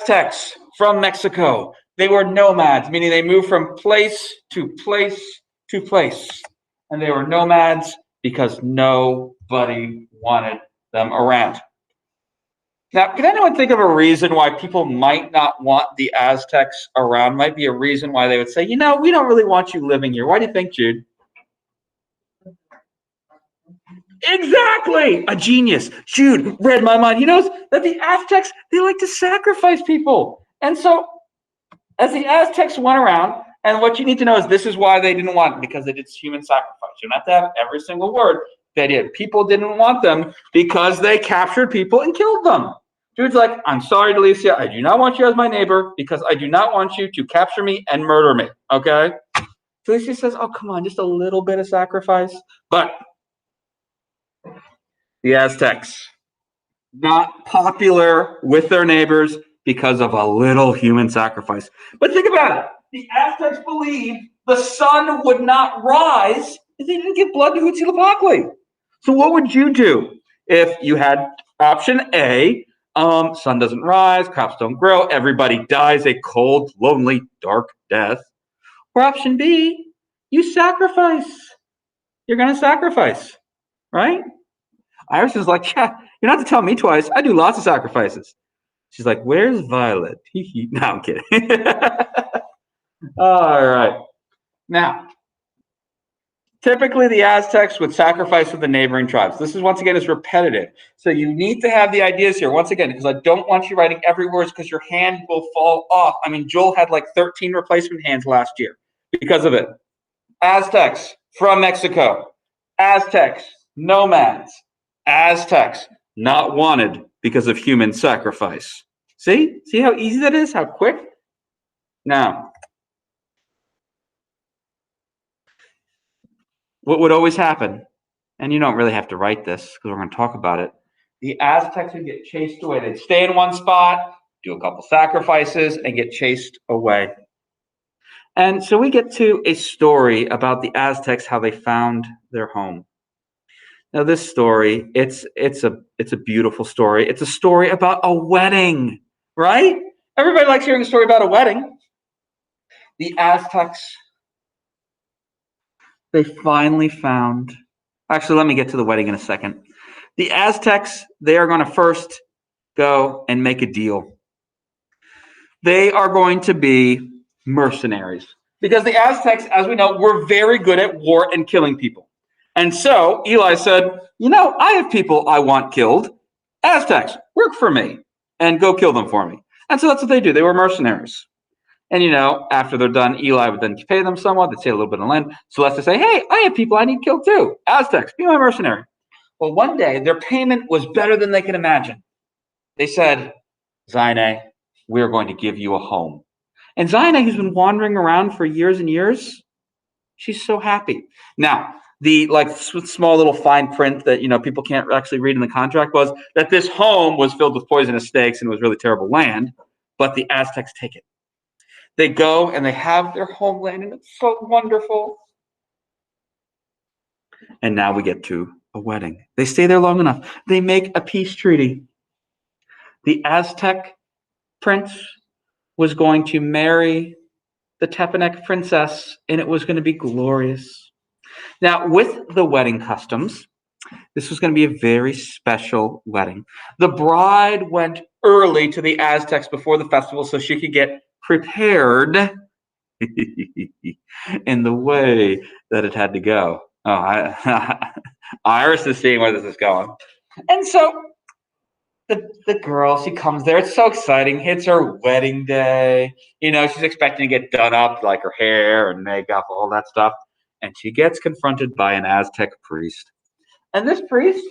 Aztecs from Mexico. They were nomads, meaning they moved from place to place to place. And they were nomads because nobody wanted them around. Now, can anyone think of a reason why people might not want the Aztecs around? Might be a reason why they would say, we don't really want you living here. Why do you think, Jude? Exactly. A genius. Jude read my mind. He knows that the Aztecs, they like to sacrifice people. And so as the Aztecs went around, and what you need to know is this is why they didn't want it, because they did human sacrifice. You don't have to have every single word they did. People didn't want them because they captured people and killed them. Jude's like, I'm sorry, Delicia, I do not want you as my neighbor because I do not want you to capture me and murder me, okay? Delicia says, oh, come on, just a little bit of sacrifice. But the Aztecs, not popular with their neighbors because of a little human sacrifice. But think about it. The Aztecs believed the sun would not rise if they didn't give blood to Huitzilopochtli. So what would you do if you had option A, sun doesn't rise, crops don't grow, everybody dies a cold, lonely, dark death? Or option B, you sacrifice. You're going to sacrifice, right? Iris is like, yeah, you don't have to tell me twice. I do lots of sacrifices. She's like, where's Violet? No, I'm kidding. All right. Now, typically the Aztecs would sacrifice with the neighboring tribes. This is, once again, is repetitive. So you need to have the ideas here, once again, because I don't want you writing every word because your hand will fall off. I mean, Joel had like 13 replacement hands last year because of it. Aztecs from Mexico. Aztecs, nomads. Aztecs, not wanted because of human sacrifice. See how easy that is? How quick? Now, what would always happen, and you don't really have to write this because we're going to talk about it, the Aztecs would get chased away. They'd stay in one spot, do a couple sacrifices, and get chased away. And so we get to a story about the Aztecs, how they found their home. Now, this story, it's a beautiful story. It's a story about a wedding, right? Everybody likes hearing a story about a wedding. The Aztecs, they finally found. Actually, let me get to the wedding in a second. The Aztecs, they are going to first go and make a deal. They are going to be mercenaries because the Aztecs, as we know, were very good at war and killing people. And so Eli said, I have people I want killed. Aztecs, work for me and go kill them for me. And so that's what they do. They were mercenaries. And, after they're done, Eli would then pay them somewhat. They'd say a little bit of land. Celeste would say, hey, I have people I need killed too. Aztecs, be my mercenary. Well, one day their payment was better than they could imagine. They said, Zaine, we're going to give you a home. And Zaine, who's been wandering around for years and years, she's so happy. Now, the small little fine print that people can't actually read in the contract was that this home was filled with poisonous snakes and it was really terrible land, but the Aztecs take it. They go and they have their homeland and it's so wonderful. And now we get to a wedding. They stay there long enough. They make a peace treaty. The Aztec prince was going to marry the Tepanec princess and it was going to be glorious. Now, with the wedding customs, this was going to be a very special wedding. The bride went early to the Aztecs before the festival so she could get prepared in the way that it had to go. Iris is seeing where this is going. And so the girl, she comes there. It's so exciting. It's her wedding day. She's expecting to get done up, like her hair and makeup, all that stuff. And she gets confronted by an Aztec priest. And this priest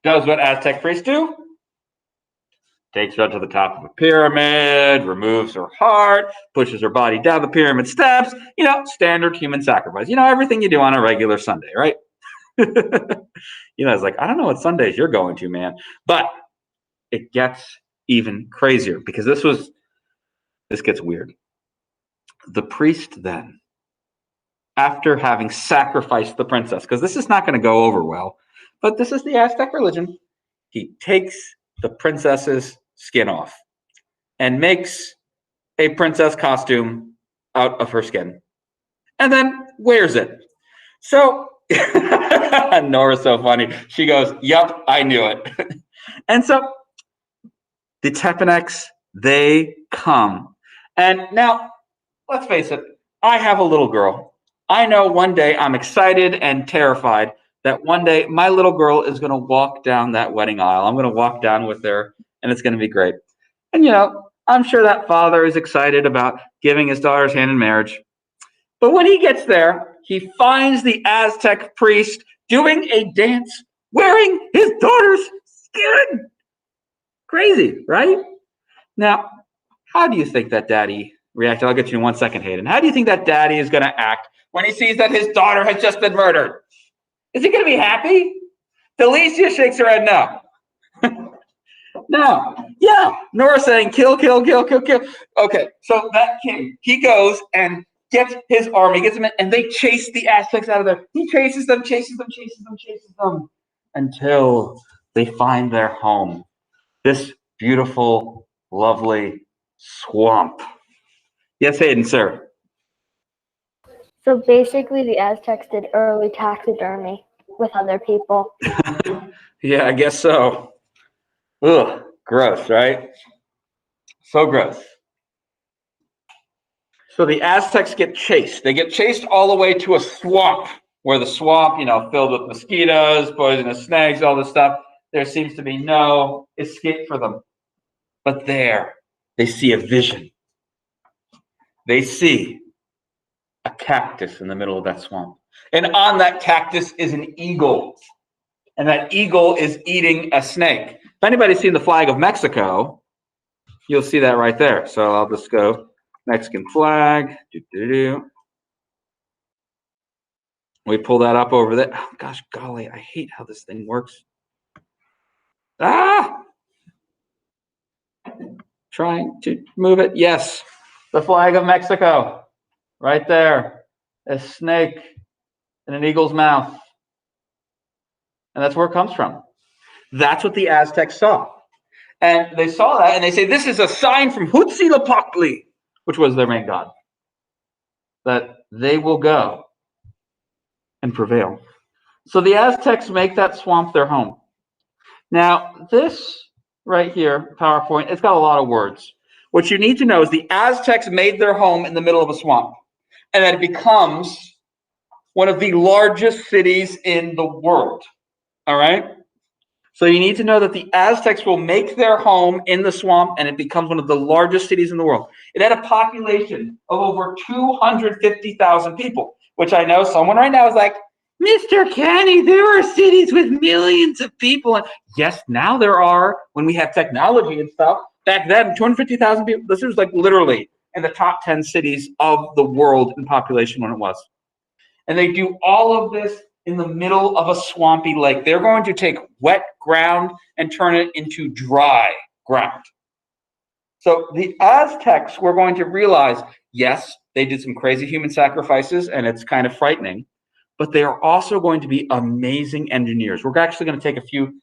does what Aztec priests do. Takes her to the top of a pyramid, removes her heart, pushes her body down the pyramid steps. Standard human sacrifice. Everything you do on a regular Sunday, right? It's like, I don't know what Sundays you're going to, man. But it gets even crazier because this gets weird. The priest then, after having sacrificed the princess, because this is not going to go over well, but this is the Aztec religion, he takes the princess's skin off. and makes a princess costume out of her skin and then wears it. So Nora's so funny. She goes, "Yup, I knew it." And so the Tepanecs, they come. And now, let's face it, I have a little girl. I know one day I'm excited and terrified that one day my little girl is going to walk down that wedding aisle. I'm going to walk down with her, and it's going to be great. And, I'm sure that father is excited about giving his daughter's hand in marriage. But when he gets there, he finds the Aztec priest doing a dance wearing his daughter's skin. Crazy, right? Now, how do you think that daddy reacted? I'll get you in 1 second, Hayden. How do you think that daddy is going to act when he sees that his daughter has just been murdered? Is he going to be happy? Delicia shakes her head no. No. Yeah. Nora saying kill, kill, kill, kill, kill. Okay, so that king, he goes and gets his army, gets them in, and they chase the Aztecs out of there. He chases them, chases them, chases them, chases them until they find their home. This beautiful, lovely swamp. Yes, Hayden, sir. So basically, the Aztecs did early taxidermy with other people. Yeah, I guess so. Ugh, gross, right? So gross. So the Aztecs get chased. They get chased all the way to a swamp, where the swamp, filled with mosquitoes, poisonous snakes, all this stuff. There seems to be no escape for them. But there, they see a vision. They see a cactus in the middle of that swamp. And on that cactus is an eagle. And that eagle is eating a snake. If anybody's seen the flag of Mexico, you'll see that right there. So I'll just go Mexican flag. We pull that up over there. Oh, gosh, golly, I hate how this thing works. Trying to move it. Yes, the flag of Mexico. Right there. A snake in an eagle's mouth. And that's where it comes from. That's what the Aztecs saw. And they saw that, and they say, this is a sign from Huitzilopochtli, which was their main god, that they will go and prevail. So the Aztecs make that swamp their home. Now, this right here, PowerPoint, it's got a lot of words. What you need to know is the Aztecs made their home in the middle of a swamp, and that it becomes one of the largest cities in the world. All right? So you need to know that the Aztecs will make their home in the swamp, and it becomes one of the largest cities in the world. It had a population of over 250,000 people, which I know someone right now is like, Mr. Kenny, there are cities with millions of people. And yes, now there are, when we have technology and stuff. Back then, 250,000 people, this was like literally in the top 10 cities of the world in population when it was. And they do all of this in the middle of a swampy lake. They're going to take wet ground and turn it into dry ground. So the Aztecs were going to realize, yes, they did some crazy human sacrifices, and it's kind of frightening, but they are also going to be amazing engineers. We're actually going to take a few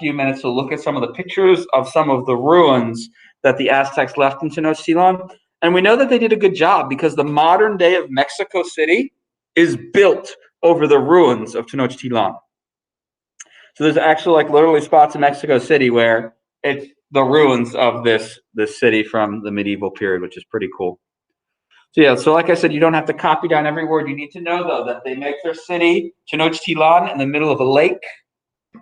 minutes to look at some of the pictures of some of the ruins that the Aztecs left in Tenochtitlan. And we know that they did a good job because the modern day of Mexico City is built over the ruins of Tenochtitlan. So there's actually literally spots in Mexico City where it's the ruins of this city from the medieval period, which is pretty cool. So yeah, so like I said, you don't have to copy down every word. You need to know, though, that they make their city, Tenochtitlan, in the middle of a lake,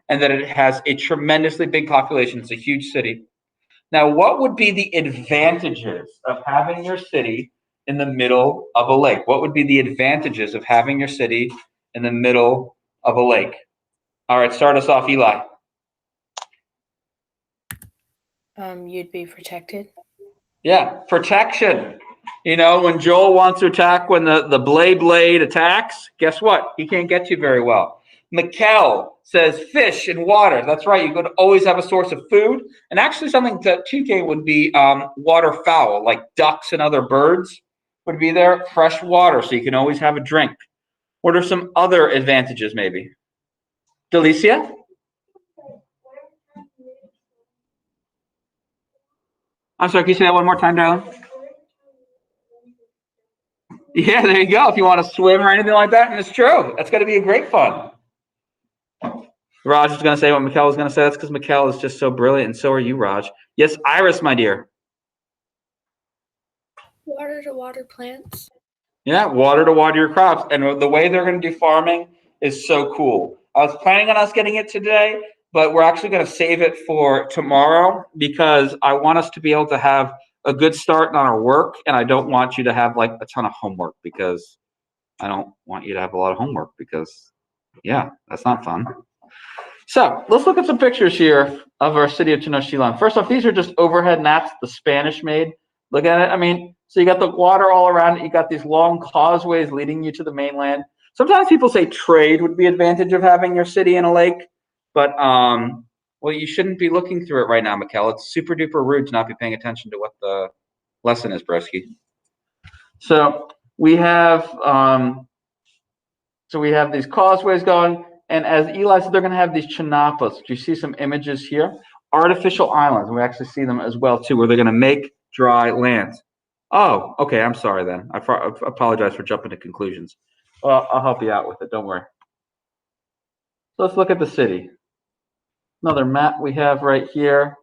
and that it has a tremendously big population. It's a huge city. Now, what would be the advantages of having your city in the middle of a lake? What would be the advantages of having your city in the middle of a lake? All right, start us off, Eli. You'd be protected. Yeah, protection. When Joel wants to attack, when the blade attacks, guess what? He can't get you very well. Mikkel says fish and water. That's right. You could always have a source of food. And actually something that 2K would be waterfowl, like ducks and other birds would be there. Fresh water, so you can always have a drink. What are some other advantages maybe? Delicia? I'm sorry, can you say that one more time, darling? Yeah, there you go. If you want to swim or anything like that, and it's true. That's going to be a great fun. Raj is going to say what Mikkel was going to say. That's because Mikkel is just so brilliant, and so are you, Raj. Yes, Iris, my dear. Water to water plants. Yeah, water to water your crops. And the way they're going to do farming is so cool. I was planning on us getting it today, but we're actually going to save it for tomorrow because I want us to be able to have a good start on our work, and I don't want you to have like a ton of homework because I don't want you to have a lot of homework because, yeah, that's not fun. So let's look at some pictures here of our city of Tenochtitlan. First off, these are just overhead maps the Spanish made. Look at it. I mean, so you got the water all around it. You got these long causeways leading you to the mainland. Sometimes people say trade would be advantage of having your city in a lake, but well, you shouldn't be looking through it right now, Mikkel. It's super duper rude to not be paying attention to what the lesson is, broski. So we have these causeways going. And as Eli said, they're going to have these chinapas. Do you see some images here? Artificial islands. And we actually see them as well, too, where they're going to make dry land. Oh, okay. I'm sorry then. I apologize for jumping to conclusions. Well, I'll help you out with it. Don't worry. So let's look at the city. Another map we have right here.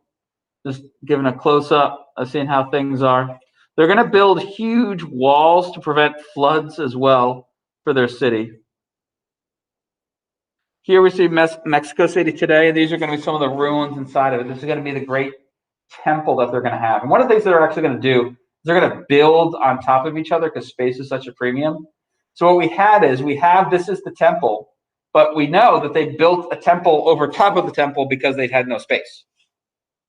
Just giving a close-up of seeing how things are. They're going to build huge walls to prevent floods as well for their city. Here we see Mexico City today. These are going to be some of the ruins inside of it. This is going to be the great temple that they're going to have. And one of the things that they're actually going to do is they're going to build on top of each other because space is such a premium. So what we had is this is the temple, but we know that they built a temple over top of the temple because they had no space.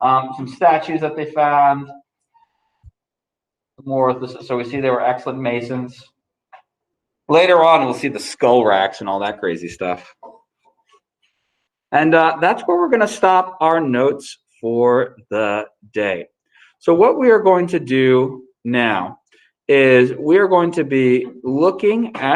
Some statues that they found. More of this. So we see they were excellent masons. Later on, we'll see the skull racks and all that crazy stuff. And that's where we're going to stop our notes for the day. So what we are going to do now is we are going to be looking at